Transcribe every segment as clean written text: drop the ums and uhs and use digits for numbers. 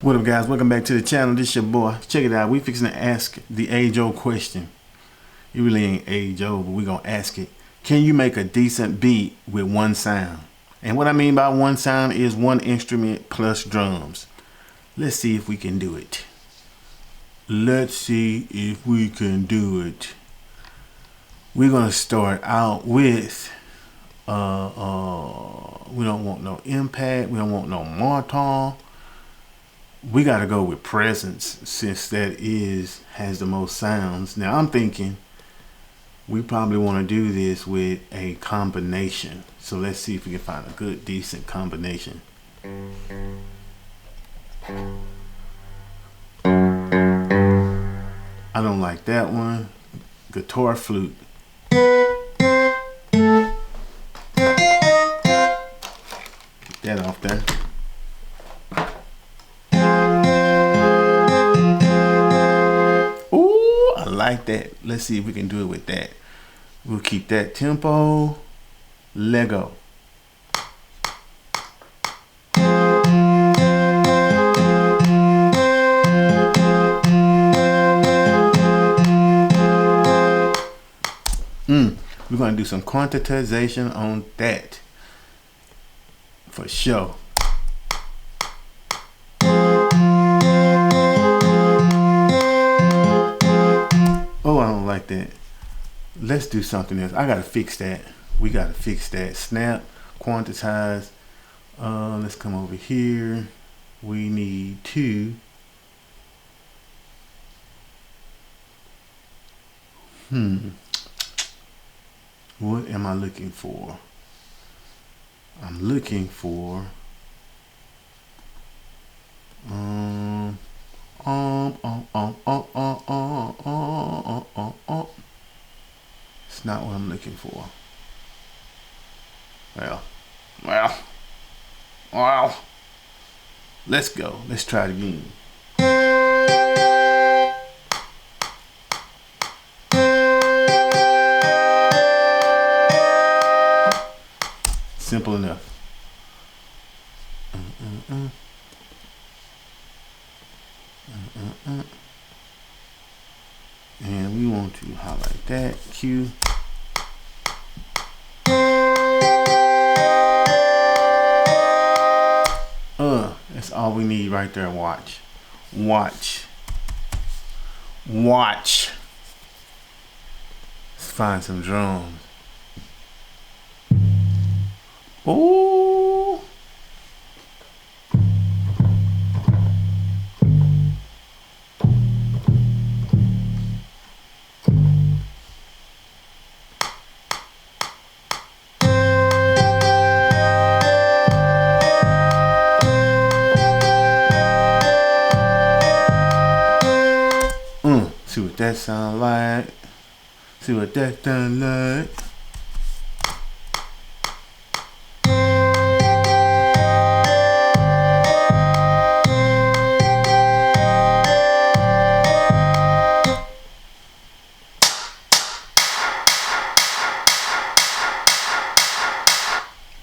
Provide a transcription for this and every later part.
What up, guys? Welcome back to the channel. This your boy. Check it out. We fixing to ask the age-old question. It really ain't age-old, but we gonna ask it. Can you make a decent beat with one sound? And what I mean by one sound is one instrument plus drums. Let's see if we can do it. Let's see if we can do it. We're gonna start out with we don't want no impact. We don't want no mortar. We got to go with PreSonus since that has the most sounds. Now I'm thinking we probably want to do this with a combination. So let's see if we can find a good, decent combination. I don't like that one. Guitar flute. Get that off there. Like that. Let's see if we can do it with that. We'll keep that tempo. Lego. We're gonna do some quantization on that for sure. Like that. Let's do something else. I gotta fix that. We gotta fix that. Snap, quantize. Let's come over here. We need to what am I looking for? I'm looking for it's not what I'm looking for. Well. Let's go. Let's try it again. Simple enough. And we want to highlight that. Q. That's all we need right there. Watch. Let's find some drums. Oh. See what that sound like. See what that done like.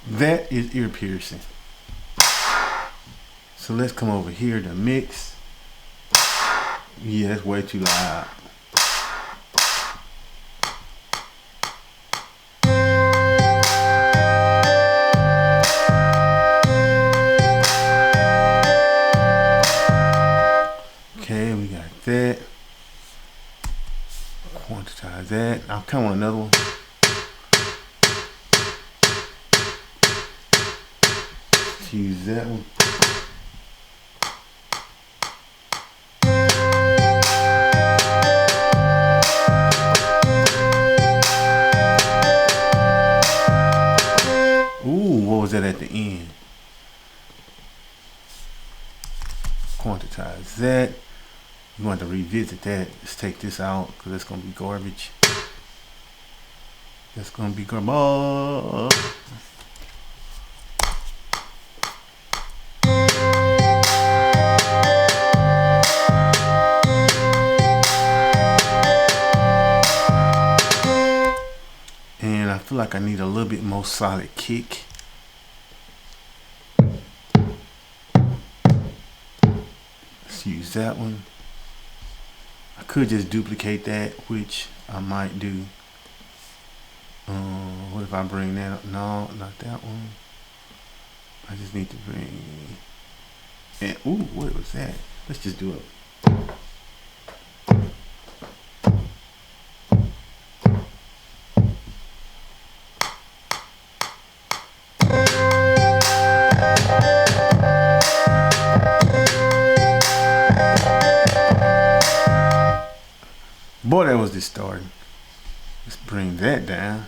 That is ear piercing. So let's come over here to mix. Yeah, that's way too loud. Okay, we got that. Quantize that. I'll come on another one. Let's use that one. That at the end. Quantize that. You want to revisit that. Let's take this out because it's gonna be garbage. That's gonna be garbage. And I feel like I need a little bit more solid kick. Let's use that one. I could just duplicate that, which I might do. What if I bring that up? No, not that one. I just need to bring, and ooh, what was that? Let's just do it. Boy, that was distorting. Let's bring that down.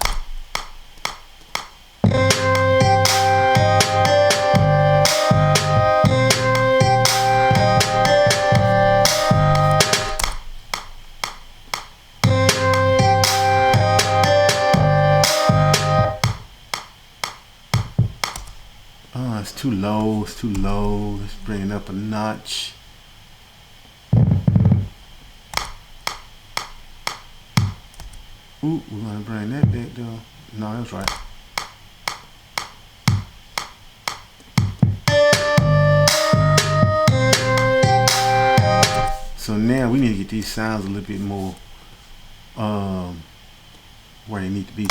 Oh, it's too low. It's too low. Let's bring it up a notch. Ooh, we're gonna bring that back though. No, that's right. So now we need to get these sounds a little bit more where they need to be.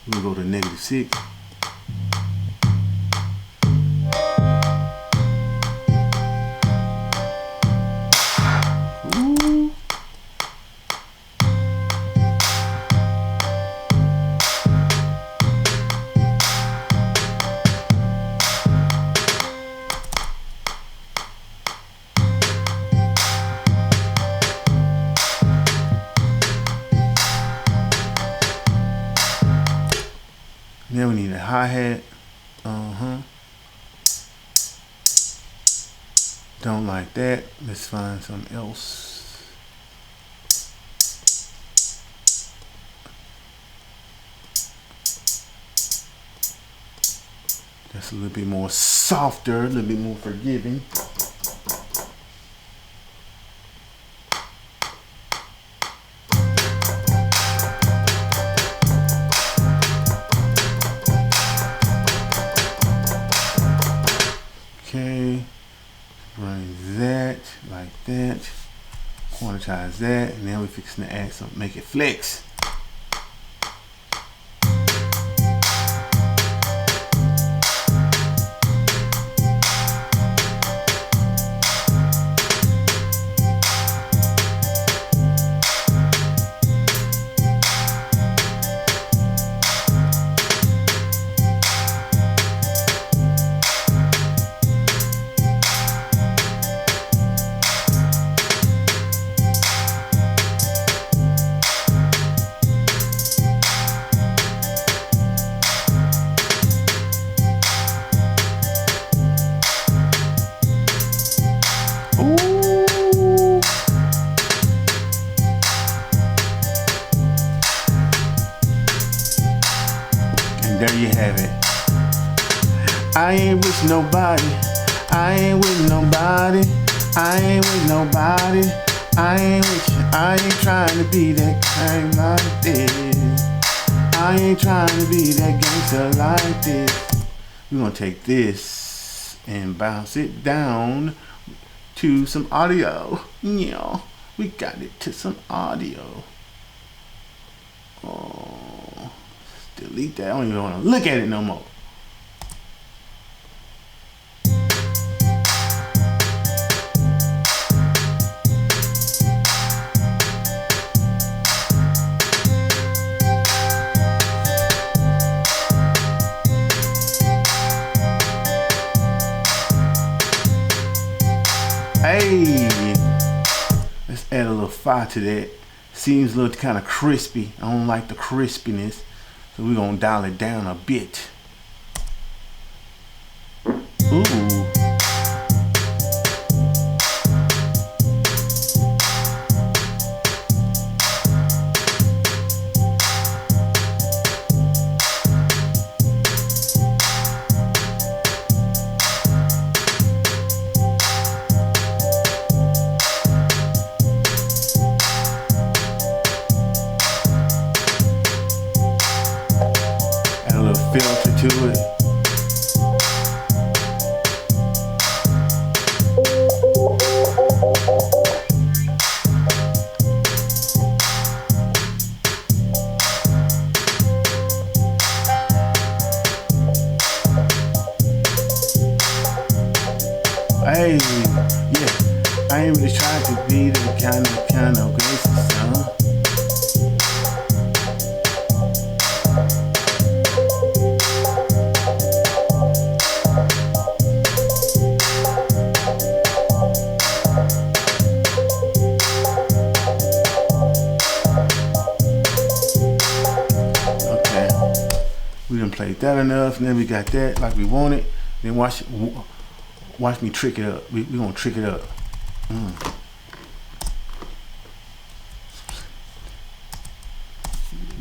We'll go to -6. Now we need a hi-hat. Don't like that. Let's find something else. That's a little bit more softer, a little bit more forgiving. Okay, bring that like that, quantize that, and now we're fixing to add something, make it flex. There you have it. I ain't with nobody. I ain't with nobody. I ain't with nobody. I ain't with you. I ain't trying to be that kind like this. I ain't trying to be that gangster like this. We're gonna take this and bounce it down to some audio. Yeah, we got it to some audio. Oh, delete that. I don't even want to look at it no more. Hey, let's add a little fire to that. Seems a little kind of crispy. I don't like the crispiness, so we're gonna dial it down a bit. Ooh. Filter to it. Yeah, I ain't really trying to be the kind of gangster son. We done played that enough, and then we got that like we want it. Then watch me trick it up. We gonna trick it up.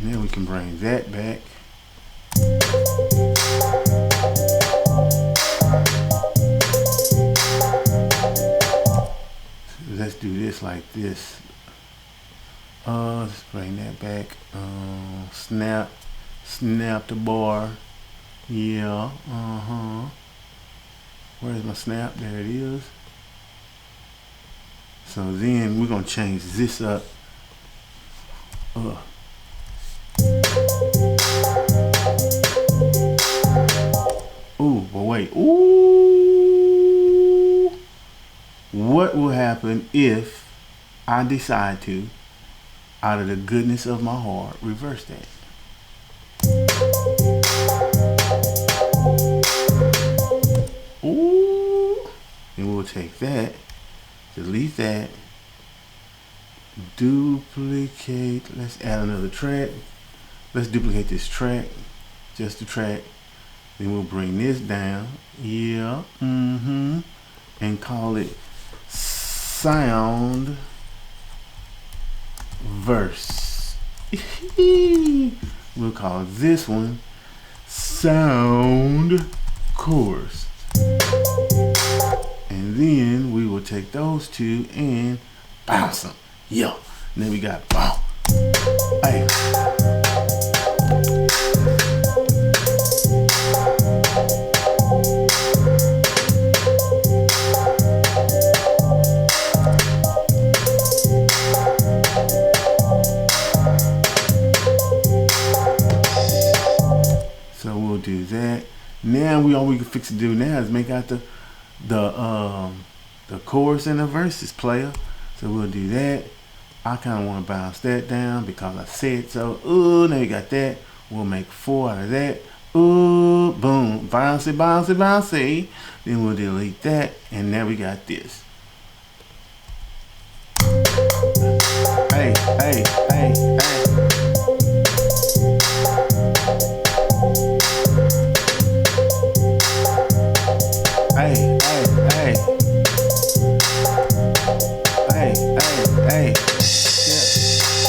Then we can bring that back. So let's do this like this. Let's bring that back. Snap the bar. Yeah, Where's my snap? There it is. So then we're gonna change this up. Ooh, but wait. Ooh. What will happen if I decide to, out of the goodness of my heart, reverse that? Ooh. And we'll take that, delete that, duplicate. Let's add another track. Let's duplicate this track, just the track. Then we'll bring this down. Yeah. And call it sound verse. We'll call this one sound chorus. And then we will take those two and bounce them. Yeah. And then we got boom. Hey. So we'll do that. Now all we can fix to do now is make out the chorus and the verses, player. So we'll do that. I kind of want to bounce that down because I said so. Ooh, now you got that. We'll make 4 out of that. Ooh, boom, bouncy, bouncy, bouncy. Then we'll delete that, and now we got this. Hey, hey, hey, hey. Hey, hey, hey. Hey, hey, hey. Yeah.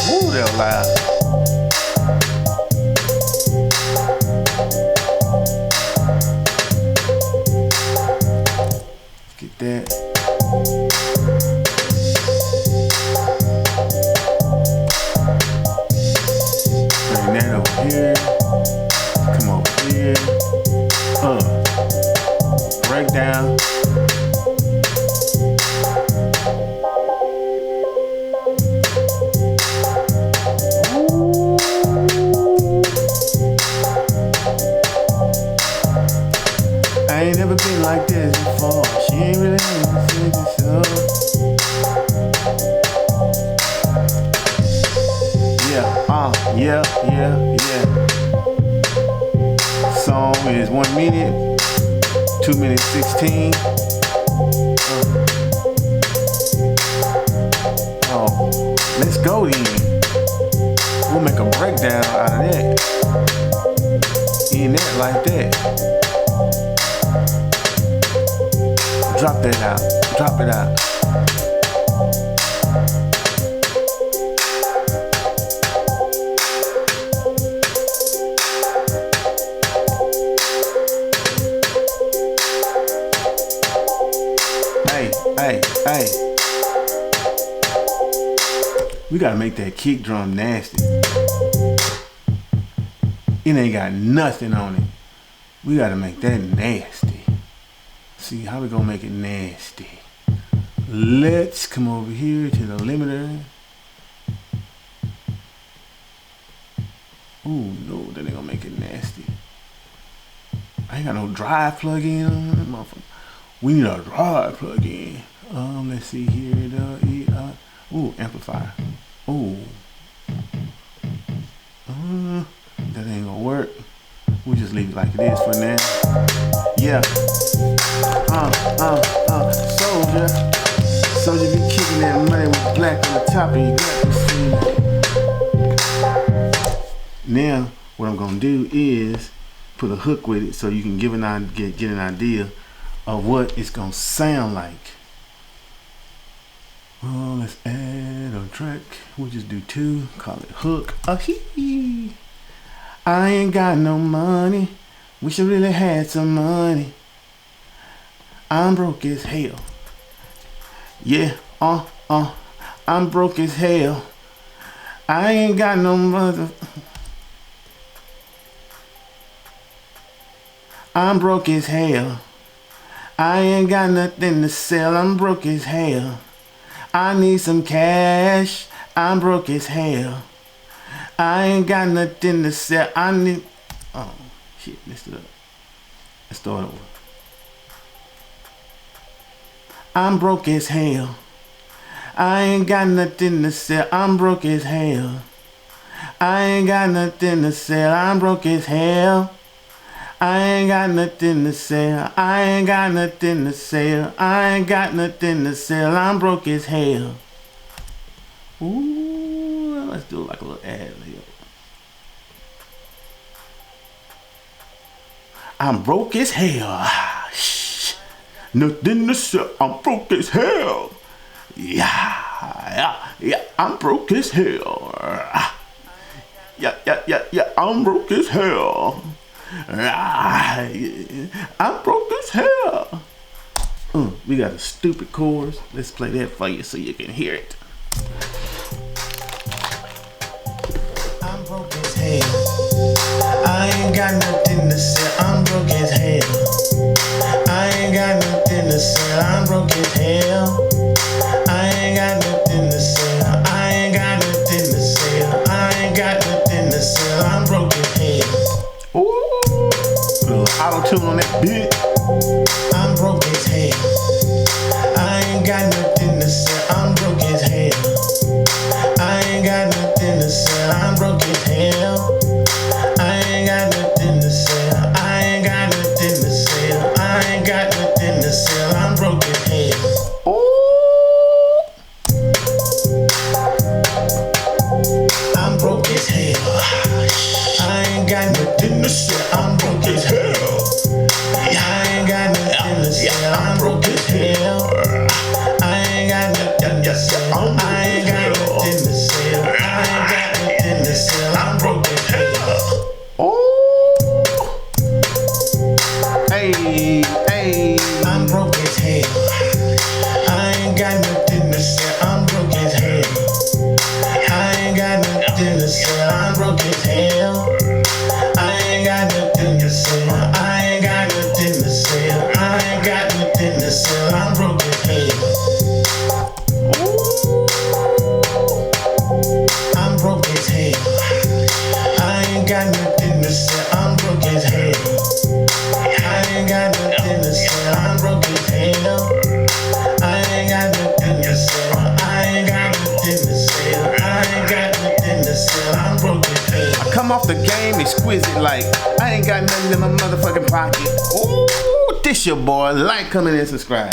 Woo, that was loud. Let's get that. Bring that over here. Come over here. Break down. I ain't never been like this before. She ain't really seen this so. Yeah, yeah. Song is 1 minute, 2 minutes 16. Let's go then. We'll make a breakdown out of that. In that like that. Drop that out. Drop it out. Hey. We gotta make that kick drum nasty. It ain't got nothing on it. We gotta make that nasty. See how we gonna make it nasty. Let's come over here to the limiter. Ooh, no, that ain't gonna make it nasty. I ain't got no drive plug-in on that motherfucker. We need a drive plug-in. Let's see here. Ooh, amplifier. Ooh. That ain't gonna work. We'll just leave it like it is for now. Yeah. Soldier. Soldier be kicking that money with black on the top of your gut. Now, what I'm gonna do is put a hook with it so you can get an idea of what it's gonna sound like. Let's add a track. We'll just do 2. Call it hook. Hee. I ain't got no money. Wish I really had some money. I'm broke as hell. Yeah, I'm broke as hell. I ain't got no mother. I'm broke as hell. I ain't got nothing to sell. I'm broke as hell. I need some cash. I'm broke as hell. I ain't got nothing to sell. I need. Oh shit! Let's start over. I'm broke as hell. I ain't got nothing to sell. I'm broke as hell. I ain't got nothing to sell. I'm broke as hell. I ain't got nothing to sell. I ain't got nothing to sell. I ain't got nothing to sell. I'm broke as hell. Ooh, let's do like a little ad lib. I'm broke as hell. Nothing to sell. I'm broke as hell. Yeah. I'm broke as hell. Yeah. I'm broke as hell. I'm broke as hell. We got a stupid chorus. Let's play that for you so you can hear it. I'm broke as hell. I ain't got nothing to sell. I'm broke as hell. I ain't got nothing to sell. I'm broke as hell. I ain't got nothing to sell. I ain't got nothing to sell. I ain't got nothing to sell. I'm broke as hell. Ooh. Auto-tune on that beat. I'm broke as hell. I ain't got nothing to sell. I'm broke as hell. I ain't got nothing to sell. I'm broke as hell. I ain't got nothing to sell. I ain't got nothing to sell. I ain't got nothing to sell. I'm broke as hell. Ooh. I'm broke as hell. I ain't got nothing to sell. I'm broke as hell. I ain't got nothing to sell. I'm broke as hell. I ain't got nothing to sell. I ain't got nothing to sell. I ain't got nothing to sell. I'm broke as hell. Oh. Hey. I'm broke as hell. I ain't got nothing to sell. I'm broke as hell. I ain't got nothing to sell. I'm broke as hell. I ain't got nothing to sell. I ain't got nothing to sell. I ain't got nothing to sell. I'm broke as hell. I'm broke as hell. I ain't got nothing to sell. I'm broke as hell. I ain't got nothing to sell. I'm broke as hell. I ain't got nothing to sell. I ain't got nothing to sell. I ain't got nothing to sell. I'm broke as hell. I come off the game exquisite like I ain't got nothing in my motherfucking pocket. Ooh, this your boy. Like, comment, and subscribe.